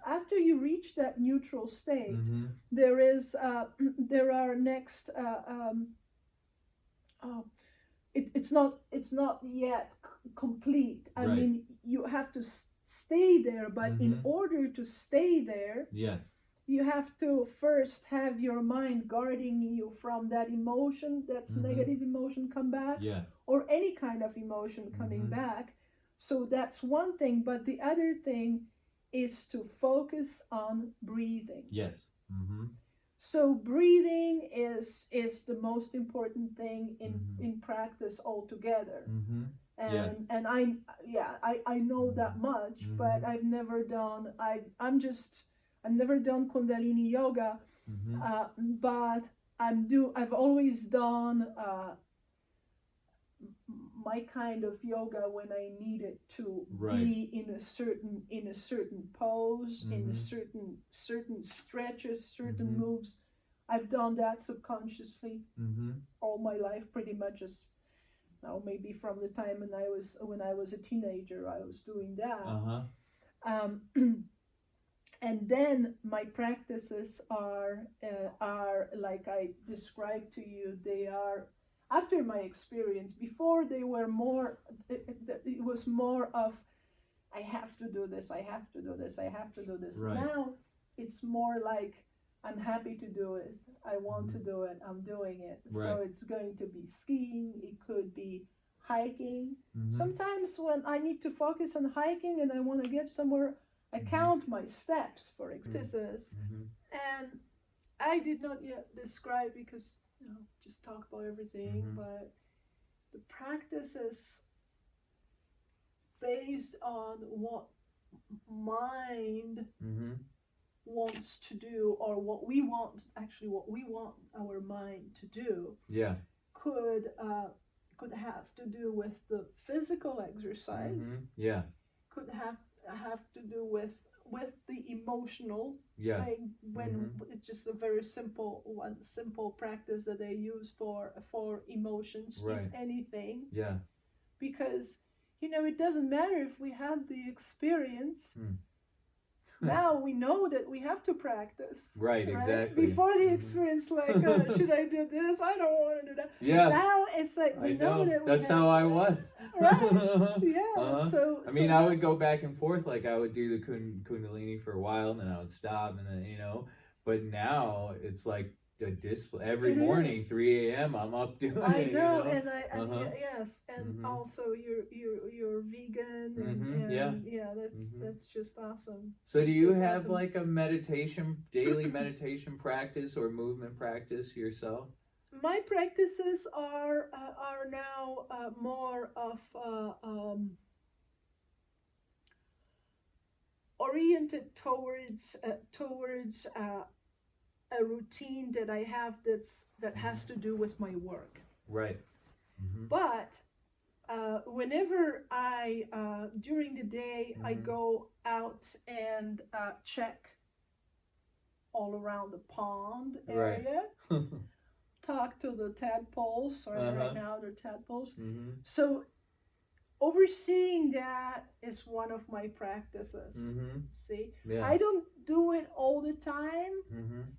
after you reach that neutral state, there are next it's not yet complete. I mean, you have to stay there, but in order to stay there, you have to first have your mind guarding you from that emotion, that's negative emotion come back, or any kind of emotion coming back. So that's one thing, but the other thing is to focus on breathing. So breathing is the most important thing in practice altogether. And I know that much, but I've never done Kundalini yoga, but I've always done my kind of yoga when I needed to be in a certain pose, in a certain stretches, certain moves. I've done that subconsciously all my life, pretty much. As now, maybe from the time when I was a teenager, I was doing that. And then my practices are like I described to you. They are, after my experience. Before, they were more, it was more of, I have to do this, I have to do this, I have to do this. Now it's more like, I'm happy to do it, I want to do it, I'm doing it. So it's going to be skiing, it could be hiking. Sometimes when I need to focus on hiking and I want to get somewhere, I count my steps, for exercises. And I did not yet describe, because just talk about everything, but the practices based on what mind wants to do, or what we want our mind to do, could have to do with the physical exercise, could have to do with the emotional thing, when it's just a very simple practice that they use for emotions, if anything, because it doesn't matter if we have the experience. Now we know that we have to practice. Exactly. Before the experience, like, should I do this? I don't want to do that. Now it's like, we know that that's how I was. So I mean, I would go back and forth. Like, I would do the Kundalini for a while, and then I would stop, and then But now it's like a discipline. Every morning, 3 a.m. I'm up doing it. I know, and yes, and also you're vegan, and that's just awesome. So do you have like a daily meditation practice or movement practice yourself? My practices are now more of oriented towards a routine that I have that has to do with my work. But whenever I during the day I go out and check all around the pond area, talk to the tadpoles, or right now they're tadpoles. So overseeing that is one of my practices. See, I don't do it all the time.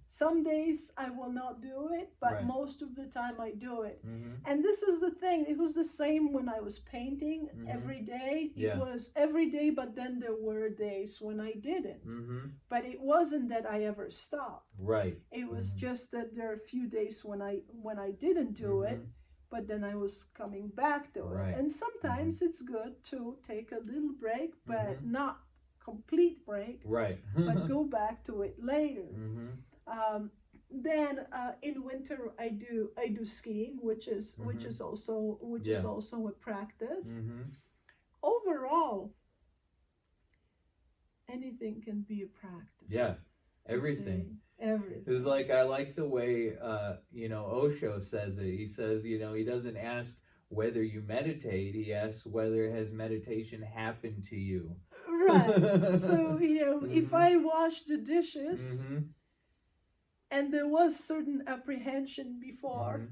Some days I will not do it, but most of the time I do it. And this is the thing, it was the same when I was painting every day. It was every day, but then there were days when I didn't. But it wasn't that I ever stopped. It was just that there are a few days when I didn't do it, but then I was coming back to it. And sometimes it's good to take a little break, but not complete break, but go back to it later. Then in winter I do skiing, which is also a practice. Overall, anything can be a practice. Everything. Everything. It's like, I like the way Osho says it. He says, he doesn't ask whether you meditate, he asks whether has meditation happened to you. So if I wash the dishes and there was certain apprehension before,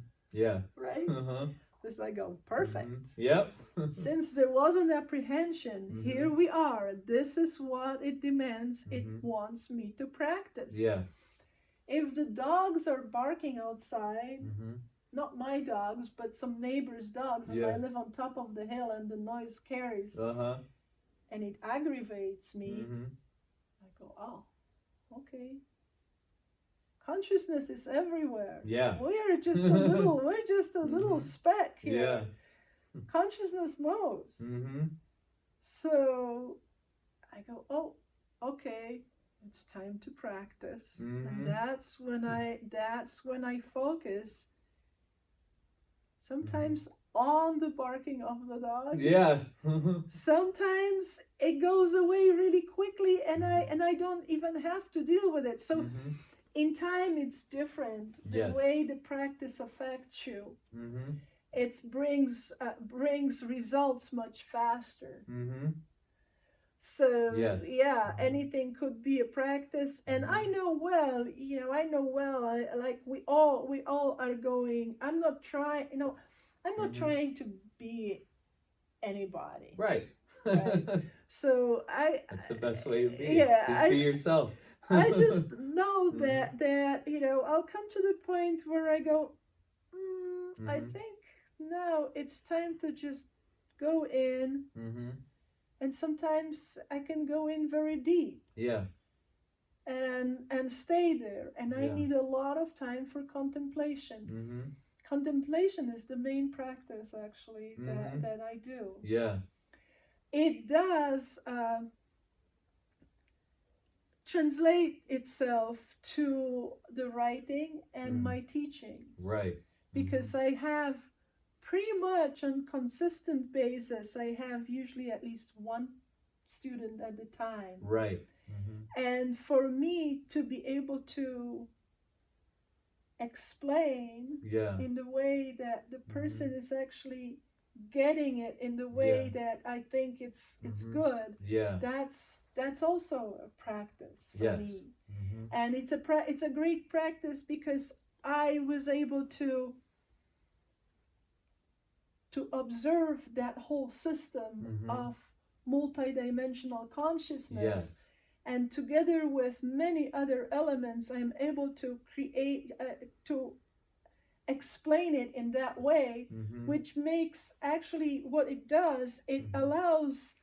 This I go, perfect. Yep. Since there was an apprehension, here we are. This is what it demands. It wants me to practice. Yeah. If the dogs are barking outside, not my dogs, but some neighbors' dogs, and I live on top of the hill and the noise carries, and it aggravates me, I go, oh, okay. Consciousness is everywhere. Yeah. We're just a little speck here. Yeah. Consciousness knows. So I go, oh, okay, it's time to practice. And that's when I focus sometimes on the barking of the dog. Yeah. Sometimes it goes away really quickly and I don't even have to deal with it. So in time it's different. The way the practice affects you. It brings results much faster. So anything could be a practice, and I know well. Like we all are going. I'm not trying. I'm not trying to be anybody. Right. So That's the best way to be. Yeah. Be yourself. I just know that I'll come to the point where I go. I think now it's time to just go in. And sometimes I can go in very deep. Yeah. And stay there. And I need a lot of time for contemplation. Contemplation is the main practice, actually, that I do. Yeah. It does translate itself to the writing and my teachings. Right. Because I have pretty much on consistent basis, I have usually at least one student at a time. Right. And for me to be able to explain in the way that the person is actually getting it, in the way that I think it's good. Yeah. That's also a practice for me. And it's a great practice because I was able to observe that whole system of multidimensional consciousness. And together with many other elements, I'm able to create, to explain it in that way, which makes actually what it does, it allows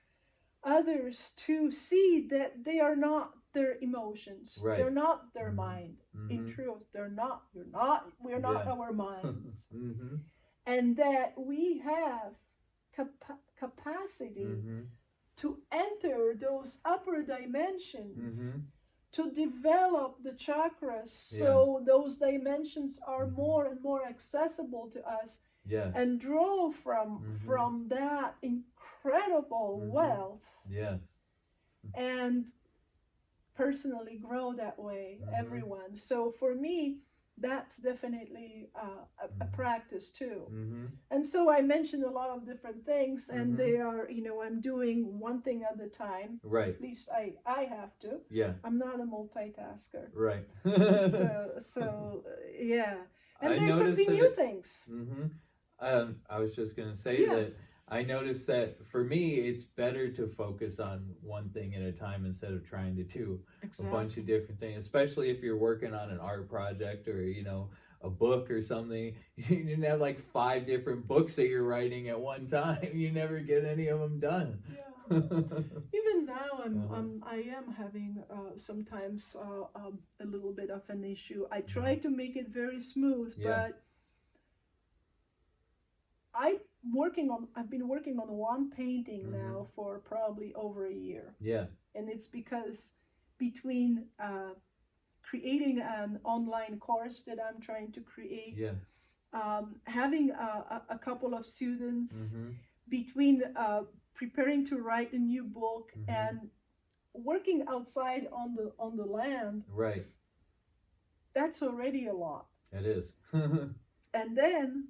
others to see that they are not their emotions. Right. They're not their mind. In truth, we're not our minds. And that we have capacity to enter those upper dimensions, to develop the chakras, so those dimensions are more and more accessible to us, and draw from that incredible wealth. Yes. And personally grow that way, everyone. So for me, that's definitely a practice too. And so I mentioned a lot of different things, and they are, I'm doing one thing at a time. Right. At least I have to. Yeah. I'm not a multitasker. Right. so yeah. And there could be new things. I was just going to say that I noticed that for me, it's better to focus on one thing at a time instead of trying to do a bunch of different things, especially if you're working on an art project or, a book or something. You have like 5 different books that you're writing at one time. You never get any of them done. Yeah. Even now, I am having sometimes a little bit of an issue. I try to make it very smooth, but I've been working on one painting now for probably over a year. Yeah. And it's because between creating an online course that I'm trying to create, having a couple of students, between preparing to write a new book and working outside on the land. Right. That's already a lot. It is. And then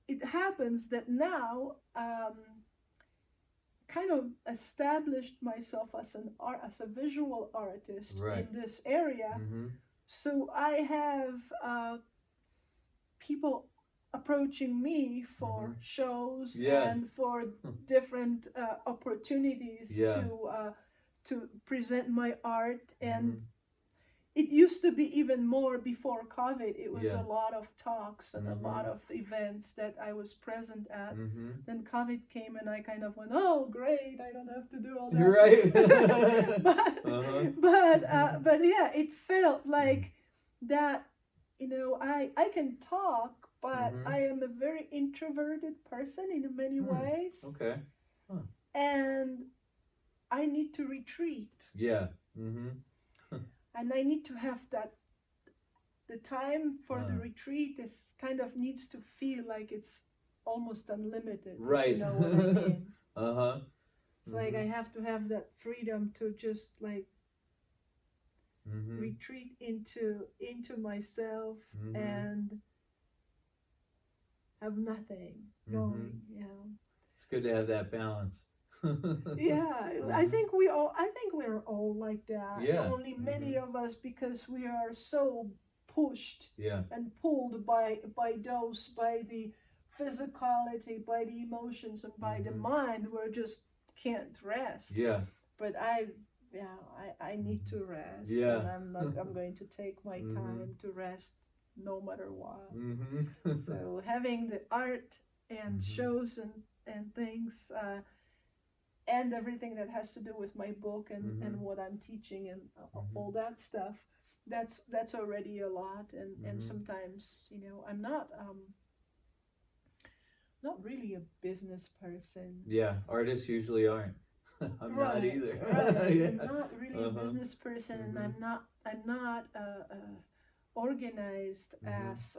it happens that now kind of established myself as a visual artist in this area. So I have people approaching me for shows and for different opportunities to present my art. And it used to be even more before COVID. It was a lot of talks and a lot of events that I was present at. Then COVID came and I kind of went, oh, great, I don't have to do all that. You're right. but yeah, it felt like that, you know, I can talk, but I am a very introverted person in many ways. Okay. Huh. And I need to retreat. Yeah. And I need to have that, the time for the retreat is kind of needs to feel like it's almost unlimited. Right. You know what I mean? It's Mm-hmm. like I have to have that freedom to just like retreat into myself and have nothing going. Yeah. It's good to have that balance. Yeah, I think we're all like that. Yeah. Only many of us, because we are so pushed and pulled by the physicality, by the emotions, and by the mind, we just can't rest. Yeah. But I need to rest. Yeah. And I'm going to take my time to rest no matter what. So having the art and shows and things and everything that has to do with my book and what I'm teaching and all that stuff, that's already a lot. And sometimes, you know, I'm not really a business person. Yeah, artists usually aren't. I'm not either. Right. I'm not really a business person, and I'm not organized as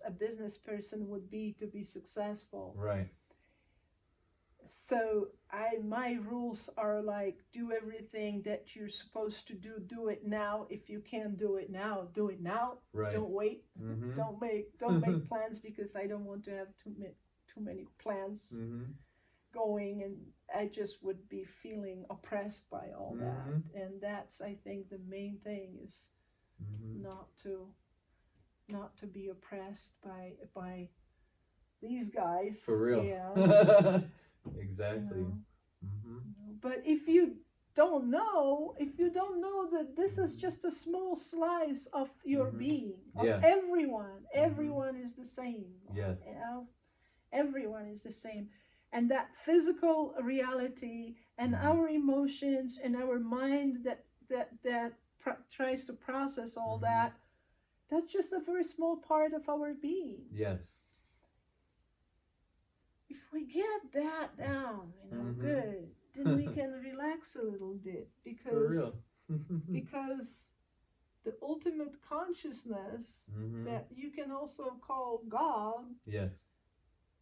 a business person would be to be successful. Right. So my rules are like, do everything that you're supposed to do it now. If you can't do it now, do it now. Right. Don't wait. Don't make plans, because I don't want to have too many plans going, and I just would be feeling oppressed by all that. And that's, I think, the main thing is not to be oppressed by these guys. For real. Yeah. Exactly. You know? But if you don't know that this is just a small slice of your being, of everyone is the same. Yeah. You know? Everyone is the same. And that physical reality and our emotions and our mind that tries to process all that, that's just a very small part of our being. Yes. If we get that down, you know, good, then we can relax a little bit, because because the ultimate consciousness that you can also call God,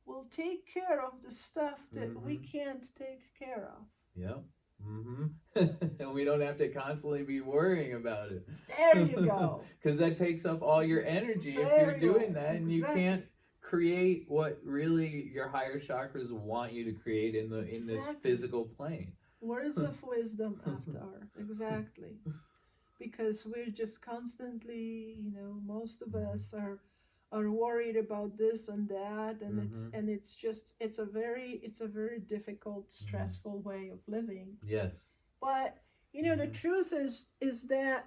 will take care of the stuff that we can't take care of. Yeah. And we don't have to constantly be worrying about it. There you go. Because that takes up all your energy if you're doing that, and you can't create what really your higher chakras want you to create in this physical plane. Words of wisdom, Avtar. Exactly. Because we're just constantly, you know, most of us are worried about this and that, and it's a very difficult, stressful way of living. Yes. But you know, the truth is that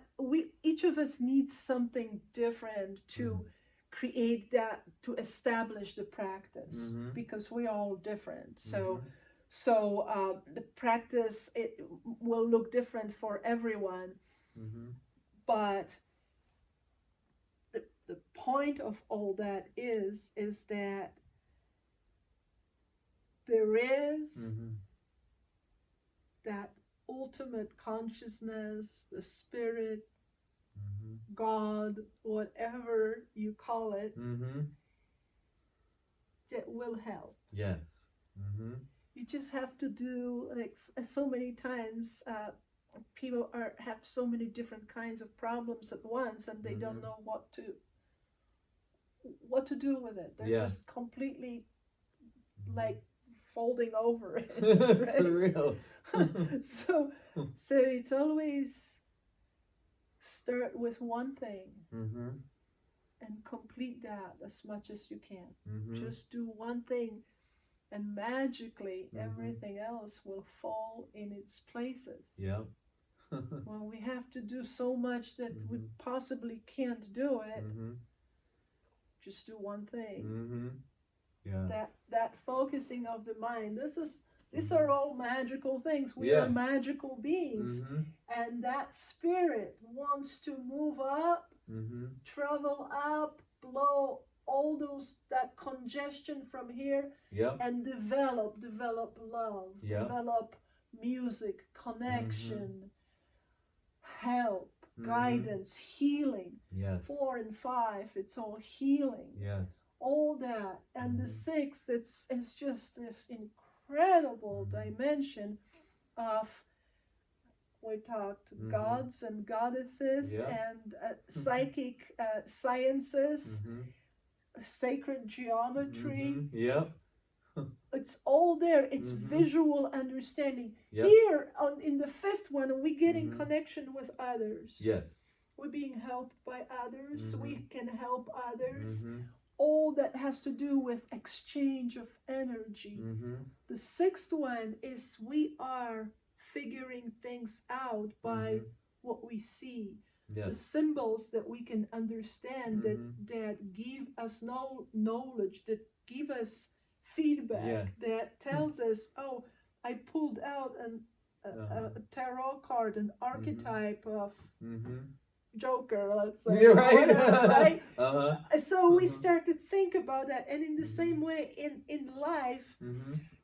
each of us needs something different to create that, to establish the practice, because we're all different. So the practice, it will look different for everyone, but the point of all that is that there is that ultimate consciousness, the spirit, God, whatever you call it, that will help. Yes. You just have to do, like so many times, people have so many different kinds of problems at once, and they don't know what to do with it. They're just completely like folding over it. Right? For real. So it's always start with one thing and complete that as much as you can. Mm-hmm. Just do one thing, and magically everything else will fall in its places. Yep. When we have to do so much that we possibly can't do it, just do one thing. Yeah. That focusing of the mind. These are all magical things. We are magical beings, and that spirit wants to move up, travel up, blow all that congestion from here, and develop love, develop music, connection, help, guidance, healing. Yes. 4 and 5, it's all healing. Yes. All that. And the 6th, it's just this incredible dimension of, we talked gods and goddesses and psychic sciences, sacred geometry. It's all there. It's visual understanding. Here in the 5th one, we get in connection with others. Yes. We're being helped by others. We can help others. All that has to do with exchange of energy. The 6th one is we are figuring things out by what we see. The symbols that we can understand that give us knowledge, that give us feedback, that tells us, oh, I pulled out a tarot card, an archetype of Joker, let's say. You're right. Whatever, right? So we start to think about that, and in the same way in life,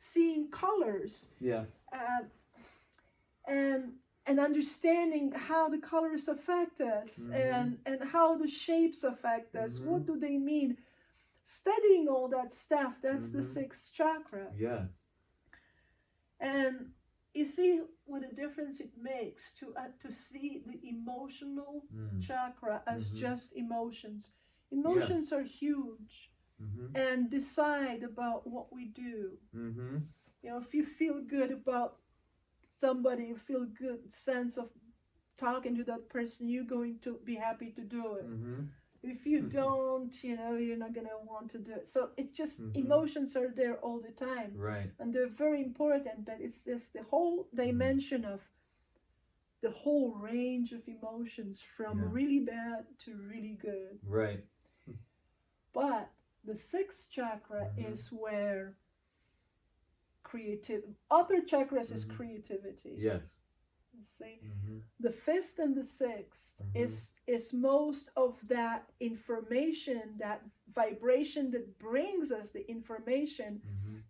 seeing colors, and understanding how the colors affect us, and how the shapes affect us. What do they mean? Studying all that stuff, that's the 6th chakra. Yeah. And you see what a difference it makes to see the emotional chakra as just emotions. Emotions are huge, and decide about what we do. You know, if you feel good about somebody, you feel good sense of talking to that person, you're going to be happy to do it. If you don't, you know, you're not going to want to do it. So it's just emotions are there all the time. Right. And they're very important, but it's just the whole dimension of the whole range of emotions from really bad to really good. Right. But the 6th chakra is where upper chakras is creativity. Yes. See, the 5th and the 6th is most of that information, that vibration that brings us the information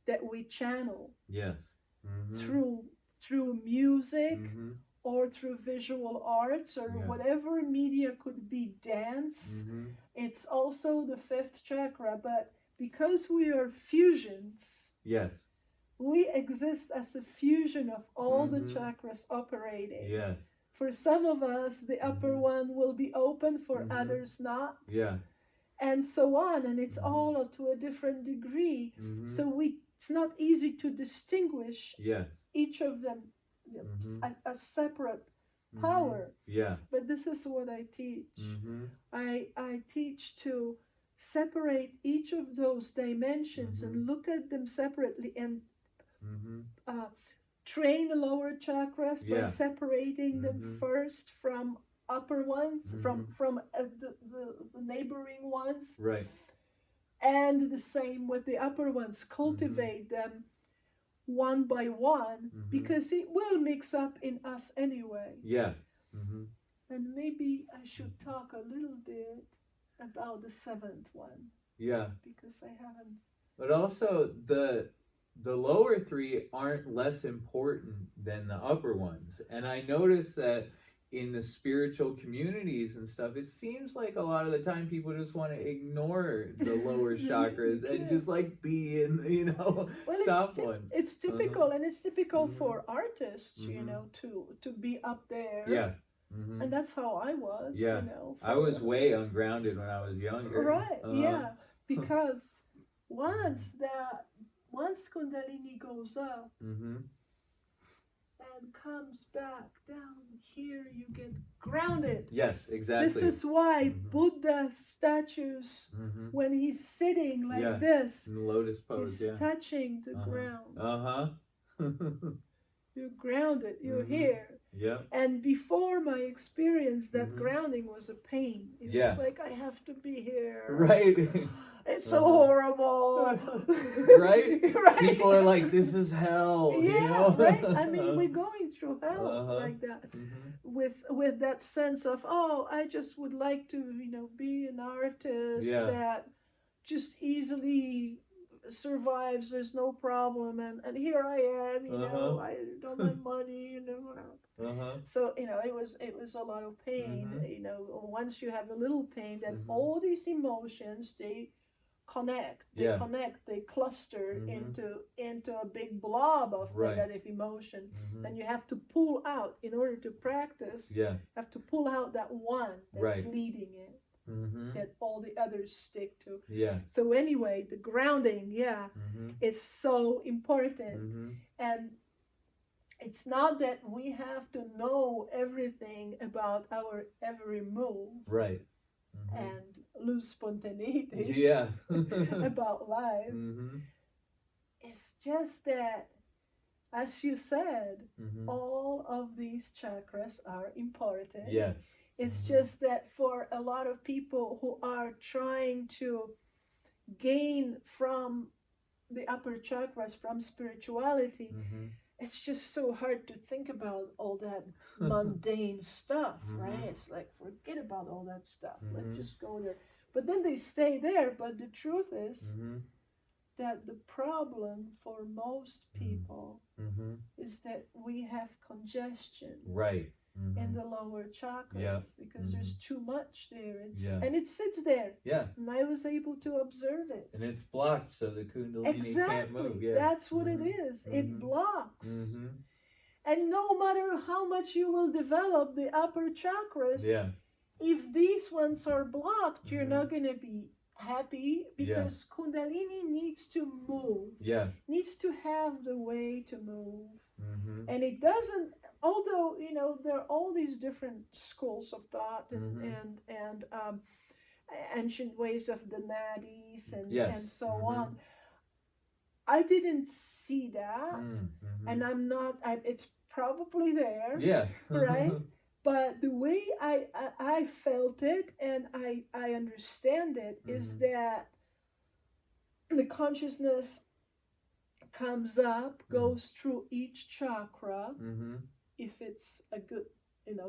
that we channel. Yes. Through music or through visual arts or whatever media, could be dance. It's also the 5th chakra, but because we are fusions, we exist as a fusion of all the chakras operating. Yes. For some of us, the upper one will be open, for others not. Yeah. And so on, and it's all to a different degree. So it's not easy to distinguish each of them a separate power. Yeah. But this is what I teach. I teach to separate each of those dimensions and look at them separately, and train the lower chakras by separating them first from upper ones, from the neighboring ones. Right. And the same with the upper ones. Cultivate them one by one, because it will mix up in us anyway. Yeah. And maybe I should talk a little bit about the 7th one. Yeah. Because I haven't. But also the lower 3 aren't less important than the upper ones. And I noticed that in the spiritual communities and stuff, it seems like a lot of the time people just want to ignore the lower chakras and just like be in, you know, top ones. It's typical, and it's typical for artists, you know, to be up there. Yeah. And that's how I was, you know. I was way ungrounded when I was younger. Right, yeah. Because once Kundalini goes up and comes back down here you get grounded. Yes, exactly. This is why Buddha statues, when he's sitting like this, in the lotus pose, he's touching the ground. You're grounded. You're here. Yeah. And before my experience, that grounding was a pain. It was like, I have to be here. Right. It's so horrible. Right? People are like, this is hell. Yeah, you know? right? I mean, we're going through hell like that. With that sense of, oh, I just would like to, be an artist that just easily survives, there's no problem, and here I am, I don't have money, So, it was a lot of pain, once you have a little pain, then all these emotions, they connect, they cluster into a big blob of negative emotion. Then you have to pull out, in order to practice, have to pull out that one that's leading it. That all the others stick to. So anyway, the grounding, is so important. And it's not that we have to know everything about our every move. Right. And lose spontaneity. About life. It's just that, as you said, all of these chakras are important. Yes. It's just that for a lot of people who are trying to gain from the upper chakras, from spirituality, it's just so hard to think about all that mundane stuff, right? It's like, forget about all that stuff. Let's just go there. But then they stay there. But the truth is that the problem for most people is that we have congestion. Right. In the lower chakras, because there's too much there, and it sits there. And I was able to observe it. And it's blocked, so the Kundalini can't move. That's what it is. It blocks. And no matter how much you will develop the upper chakras, if these ones are blocked, you're not going to be happy, because Kundalini needs to move. Needs to have the way to move. And it doesn't, although there are all these different schools of thought and ancient ways of the nadis and so on. I didn't see that, and I'm not. It's probably there. Right. But the way I felt it, and I understand it, is that the consciousness comes up, goes through each chakra, if it's a good,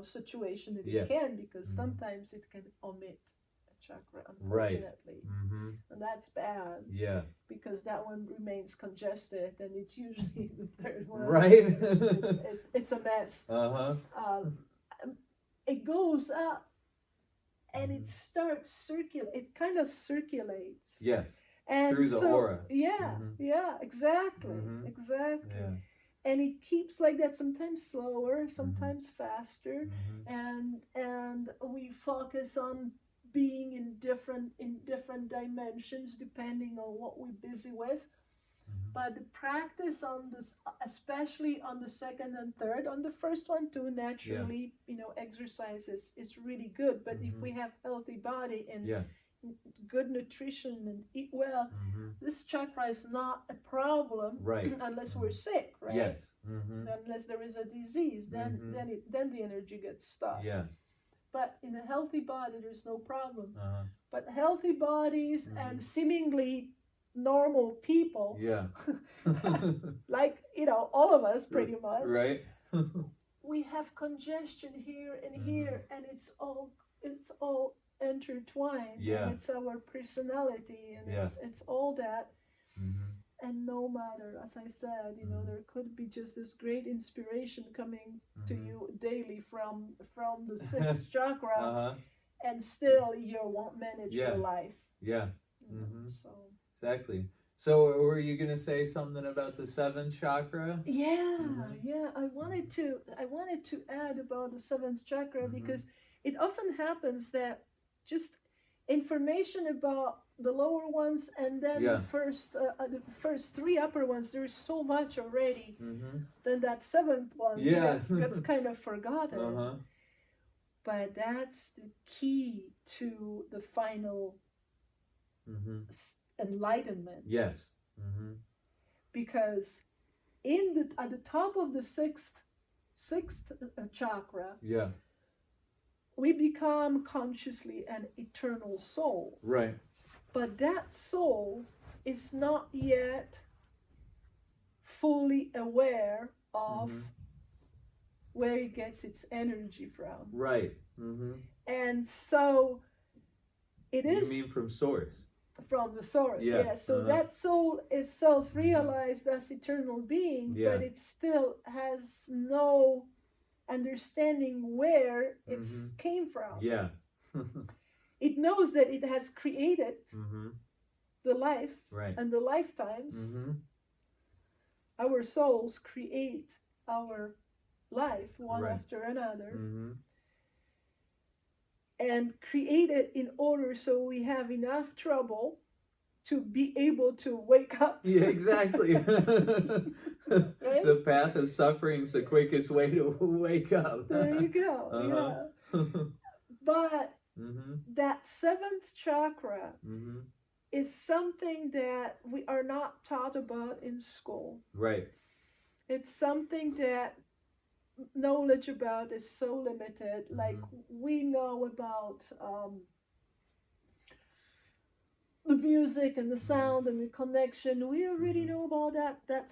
situation that it can, because sometimes it can omit a chakra, unfortunately. And that's bad. Because that one remains congested, and it's usually the third one. Right. It's a mess. It goes up, and it starts circulate. It kind of circulates. Yes. And through the aura. Exactly. And it keeps like that, sometimes slower, sometimes faster, and we focus on being in different dimensions depending on what we're busy with. But the practice on this, especially on the second and third, on the first one too, naturally, exercises is really good. But if we have healthy body and good nutrition and eat well, this chakra is not a problem, unless we're sick, right? Yes. Unless there is a disease, then the energy gets stuck. But in a healthy body, there's no problem. But healthy bodies and seemingly normal people, like all of us pretty much, right? We have congestion here and here, and it's all intertwined. And it's our personality, and it's all that. And no matter, as I said, there could be just this great inspiration coming to you daily from the sixth chakra, and still you won't manage your life. So exactly. So were you going to say something about the seventh chakra? I wanted to add about the seventh chakra, because it often happens that just information about the lower ones, and then the first three upper ones. There's so much already. Then that seventh one gets kind of forgotten. But that's the key to the final enlightenment. Yes. Because at the top of the sixth chakra, we become consciously an eternal soul. Right. But that soul is not yet fully aware of where it gets its energy from. Right. And so it is. You mean from source? From the source, yes. So that soul is self-realized as eternal being, but it still has no understanding where it came from. Yeah. It knows that it has created the life and the lifetimes. Our souls create our life one after another. And create it in order so we have enough trouble to be able to wake up. Yeah, exactly. The path of suffering is the quickest way to wake up. There you go. Yeah. But that seventh chakra is something that we are not taught about in school. Right. It's something that knowledge about is so limited. Like we know about the music and the sound and the connection. We already know about that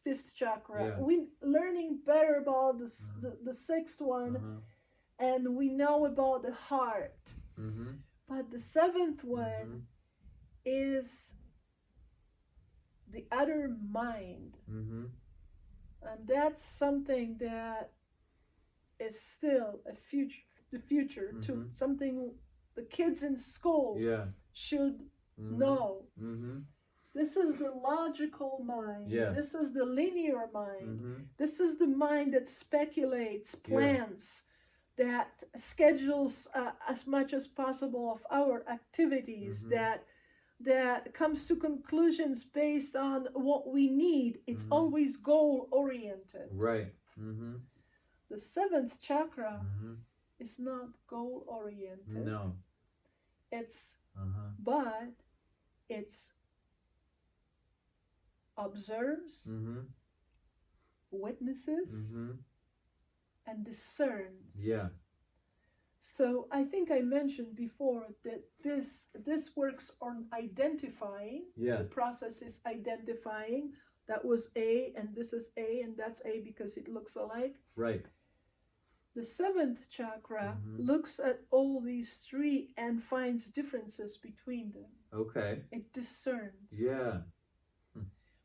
fifth chakra. We learning better about the sixth one, and we know about the heart. But the seventh one is the other mind. And that's something that is still the future to something the kids in school should know. This is the logical mind. This is the linear mind. This is the mind that speculates, plans, that schedules as much as possible of our activities, that comes to conclusions based on what we need. It's always goal-oriented. Right. The seventh chakra is not goal-oriented. No. It's, but it's observes, witnesses, and discerns. Yeah. So I think I mentioned before that this works on identifying. The process is identifying. That was A, and this is A, and that's A because it looks alike. Right. The seventh chakra looks at all these three and finds differences between them. Okay. It discerns. Yeah.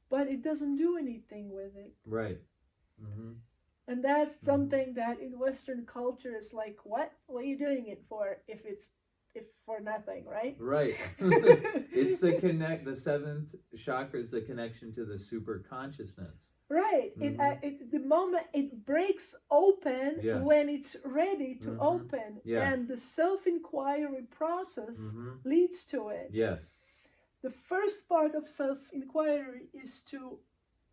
But it doesn't do anything with it. Right. And that's something that in Western culture is like, what? What are you doing it for if for nothing, right? Right. It's the seventh chakra is the connection to the super consciousness. Right. The moment it breaks open when it's ready to open. And the self-inquiry process leads to it. Yes. The first part of self-inquiry is to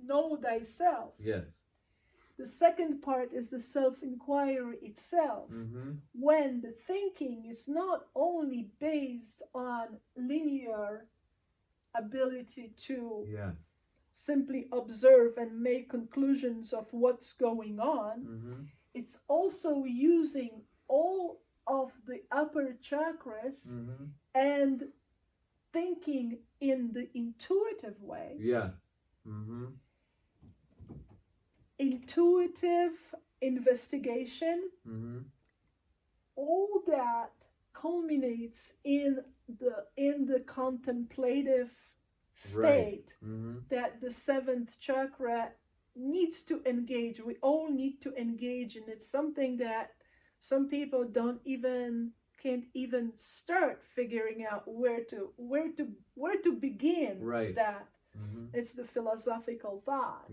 know thyself. Yes. The second part is the self-inquiry itself, when the thinking is not only based on linear ability to simply observe and make conclusions of what's going on, it's also using all of the upper chakras and thinking in the intuitive way. Intuitive investigation, all that culminates in the contemplative state that the seventh chakra needs to engage. We all need to engage, and it's something that some people can't even start figuring out where to begin. Right. That it's the philosophical thought.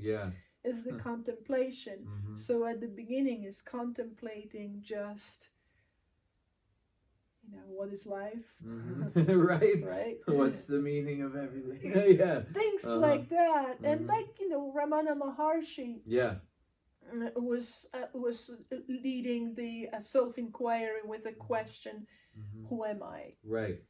Is the contemplation. So at the beginning is contemplating just what is life? Right. Right. What's the meaning of everything? Yeah. Things like that, and like Ramana Maharshi. Yeah. Was leading the self-inquiry with a question, who am I? Right.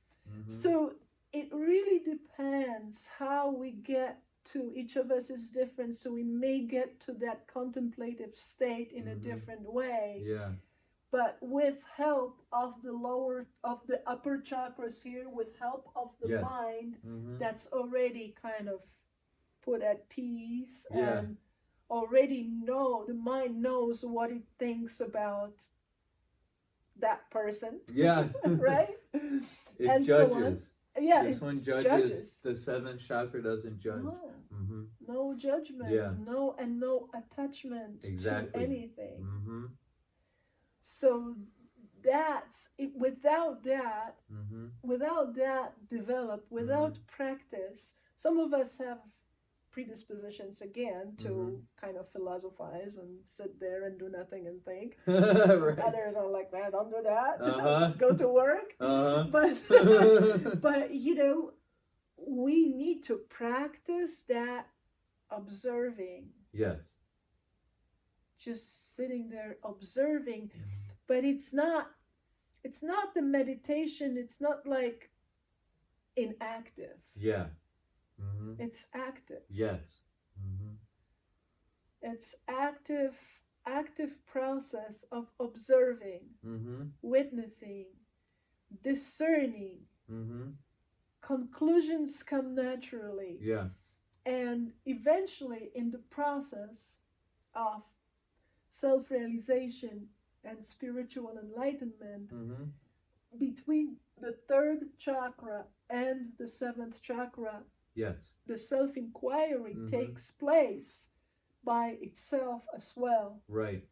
So it really depends how we get to, each of us is different, so we may get to that contemplative state in a different way. Yeah. But with help of the upper chakras here, with help of the mind, that's already kind of put at peace, and already the mind knows what it thinks about that person. Yeah. Right? It and judges. So on. Yeah, this one judges. The seventh chakra doesn't judge. No judgment. Yeah. No attachment to anything. So that's it. Without that develop, without practice, some of us have predispositions again to kind of philosophize and sit there and do nothing and think. Right. Others are like that, don't do that. Go to work. But we need to practice that observing. Yes. Just sitting there observing. But it's not the meditation, it's not like inactive. Yeah. It's active. Yes. It's active process of observing, witnessing, discerning. Conclusions come naturally. Yeah. And eventually, in the process of self-realization and spiritual enlightenment, between the third chakra and the seventh chakra, yes, the self-inquiry takes place by itself as well. Right.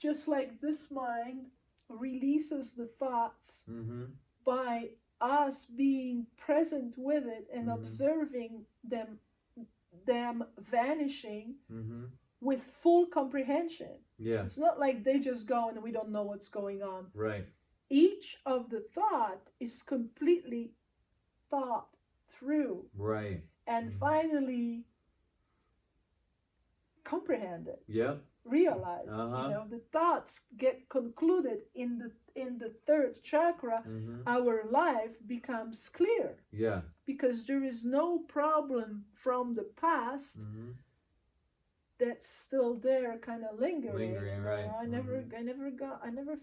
Just like this mind releases the thoughts by us being present with it and observing them vanishing with full comprehension. Yeah. It's not like they just go and we don't know what's going on. Right. Each of the thought is completely thought through. Right. And finally comprehended. Yeah. Realized. The thoughts get concluded in the third chakra. Our life becomes clear. Yeah. Because there is no problem from the past that's still there, kind of lingering. Right. I never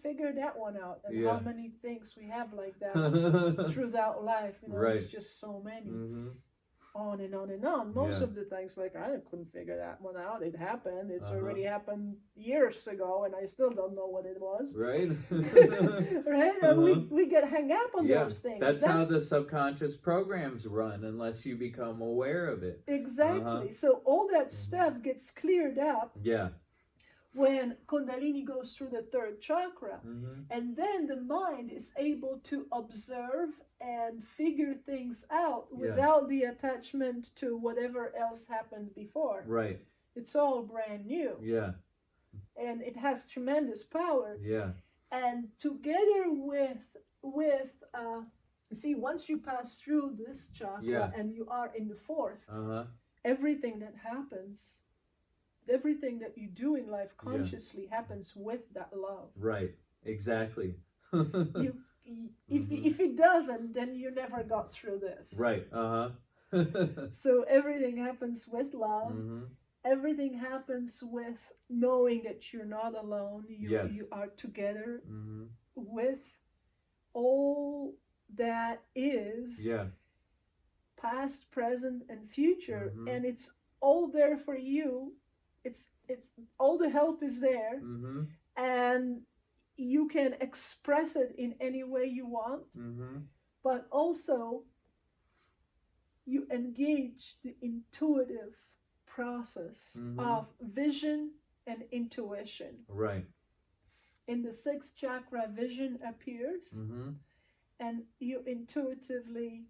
figured that one out. And how many things we have like that throughout life. Right. It's just so many. On and on and on. Most of the things, like, I couldn't figure that one out. It happened. It's already happened years ago, and I still don't know what it was. Right. Right? And we get hung up on those things. That's how the subconscious programs run, unless you become aware of it. Exactly. So all that stuff gets cleared up. Yeah. When Kundalini goes through the third chakra, and then the mind is able to observe and figure things out without the attachment to whatever else happened before. Right. It's all brand new. Yeah. And it has tremendous power. Yeah. And together with see, once you pass through this chakra and you are in the fourth, everything that happens, everything that you do in life consciously happens with that love. Right. Exactly. If it doesn't, then you never got through this. Right. So everything happens with love. Everything happens with knowing that you're not alone. You are together with all that is past, present, and future, and it's all there for you. It's all the help is there, and you can express it in any way you want, but also you engage the intuitive process of vision and intuition. Right. In the sixth chakra, vision appears, and you intuitively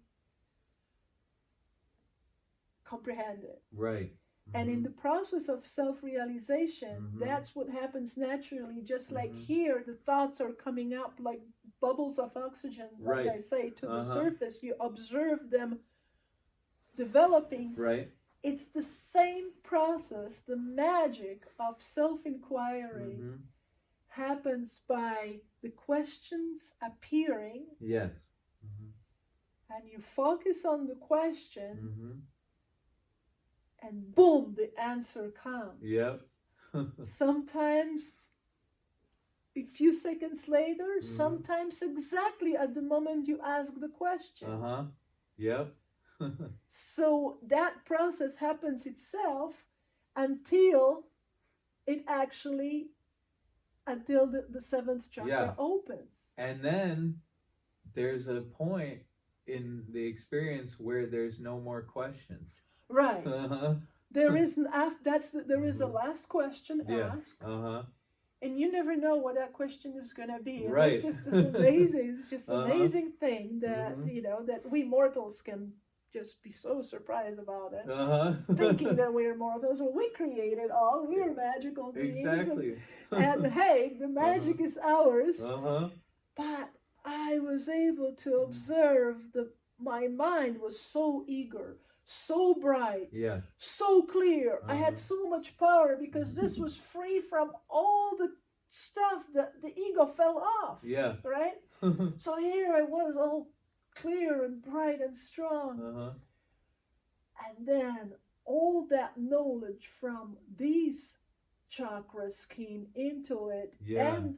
comprehend it. Right. And in the process of self-realization, that's what happens naturally. Just like here, the thoughts are coming up like bubbles of oxygen, like Right. I say, to the surface. You observe them developing. Right. It's the same process. The magic of self-inquiry happens by the questions appearing. Yes. And you focus on the question, and boom, the answer comes. Yep. Sometimes a few seconds later, sometimes exactly at the moment you ask the question. Yep. So that process happens itself until the seventh chakra opens. And then there's a point in the experience where there's no more questions. Right. There is a last question asked. And you never know what that question is going to be. And Right. It's just this amazing, amazing thing that, that we mortals can just be so surprised about it. Thinking that we're mortals. Well, we created all. We are magical beings. Exactly. And hey, the magic is ours. But I was able to observe my mind was so eager, so bright, so clear. I had so much power because this was free from all the stuff that the ego fell off. Right? So here I was all clear and bright and strong. And then all that knowledge from these chakras came into it. And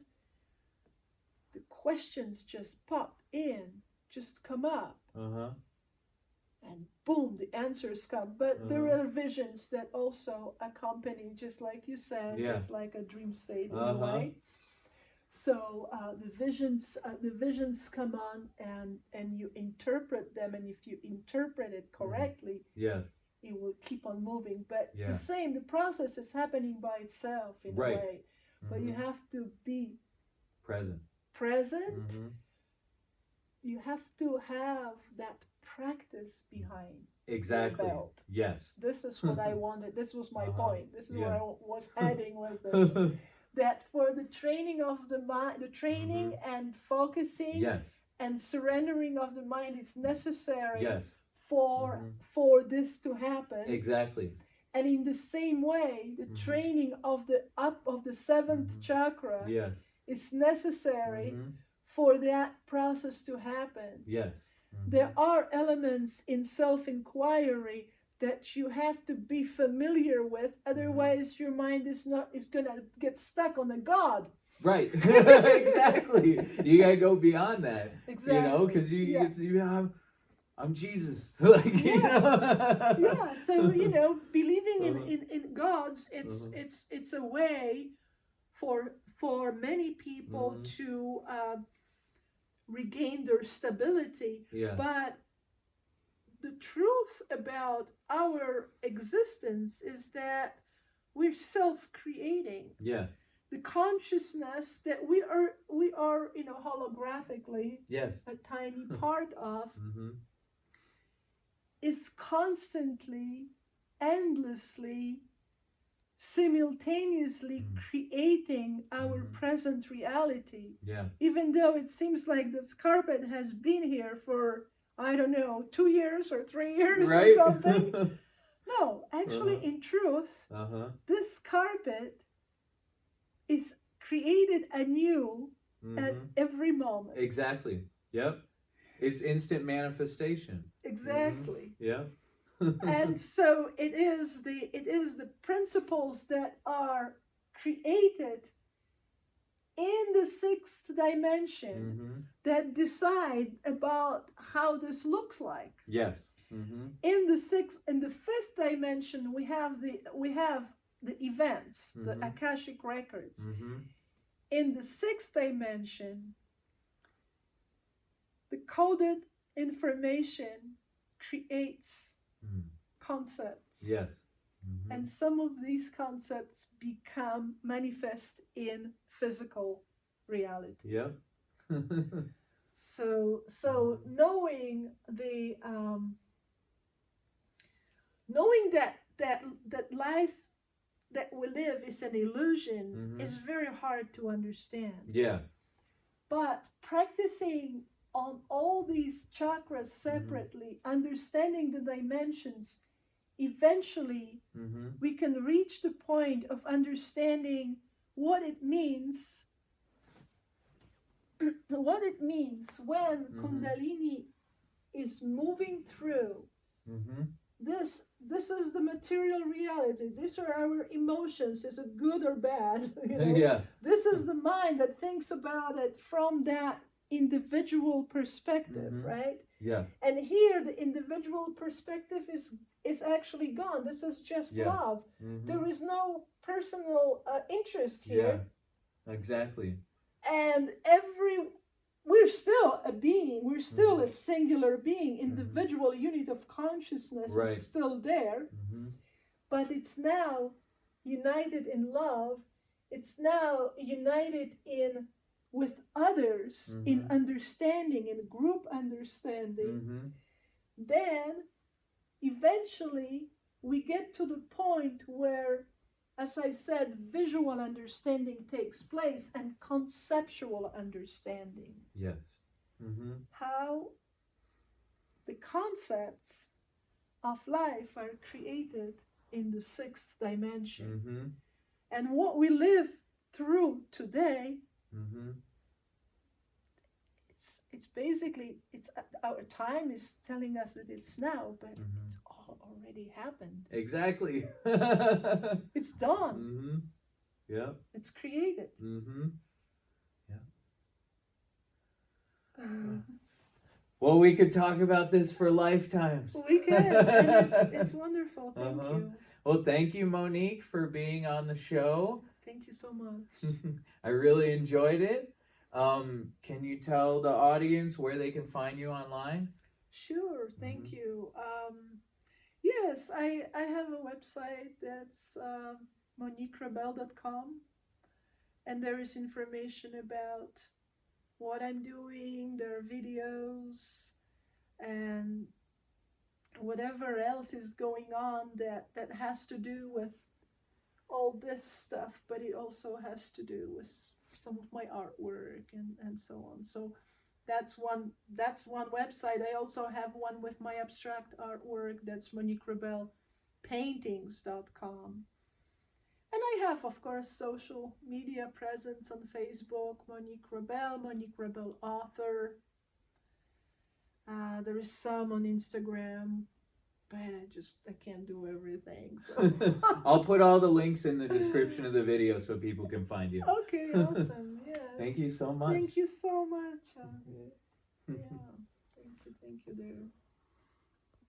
the questions just pop in, just come up. And boom, the answers come. But there are visions that also accompany, just like you said, it's like a dream state in a way. So the visions come on, and you interpret them, and if you interpret it correctly, it will keep on moving. But the process is happening by itself in a way. But you have to be present. You have to have that practice behind your belt. Yes. This is what I wanted. This was my point. This is where I was heading with this. That for the training of the mind, the training and focusing and surrendering of the mind is necessary for this to happen. Exactly. And in the same way, the training of the seventh chakra is necessary for that process to happen. There are elements in self-inquiry that you have to be familiar with, otherwise your mind is gonna get stuck on a God. Right. Exactly. You gotta go beyond that. Exactly. Because I'm Jesus. So believing in gods, it's a way for many people to regain their stability. But the truth about our existence is that we're self-creating. The consciousness that we are holographically a tiny part of is constantly, endlessly, simultaneously creating our present reality. Even though it seems like this carpet has been here for, I don't know, 2 years or 3 years or something. No, actually, in truth, this carpet is created anew at every moment. Exactly. Yep. It's instant manifestation. Exactly. Yeah. And so it is the principles that are created in the sixth dimension that decide about how this looks like. In the fifth dimension, we have the events, the Akashic records. In the sixth dimension, the coded information creates concepts. And some of these concepts become manifest in physical reality. So knowing that life that we live is an illusion is very hard to understand. But practicing on all these chakras separately, understanding the dimensions, eventually we can reach the point of understanding what it means when Kundalini is moving through. This is the material reality. These are our emotions. Is it good or bad? Yeah. This is the mind that thinks about it from that individual perspective, right? Yeah. And here the individual perspective is actually gone. This is just love. There is no personal interest here. Yeah. Exactly. And we're still a being. We're still a singular being. Individual unit of consciousness is still there. But it's now united in love. It's now united with others in understanding, in group understanding. Then eventually we get to the point where, as I said, visual understanding takes place and conceptual understanding. Yes. How the concepts of life are created in the sixth dimension. And what we live through today, it's basically, our time is telling us that it's now, but it's all already happened. Exactly. It's done. Yeah. It's created. Yeah. Well, we could talk about this for lifetimes. We can. And it's wonderful. Thank you. Well, thank you, Monique, for being on the show. Thank you so much. I really enjoyed it. Can you tell the audience where they can find you online? Sure. Thank you. Yes, I have a website that's moniquerebelle.com, and there is information about what I'm doing, there are videos, and whatever else is going on that has to do with all this stuff, but it also has to do with some of my artwork and so on. So that's one website. I also have one with my abstract artwork. That's Monique Rebelle paintings.com. And I have, of course, social media presence on Facebook, Monique Rebelle author. There is some on Instagram, but I can't do everything. So. I'll put all the links in the description of the video so people can find you. Okay, awesome. Yes. Thank you so much. Thank you so much. Yeah. Thank you, dear.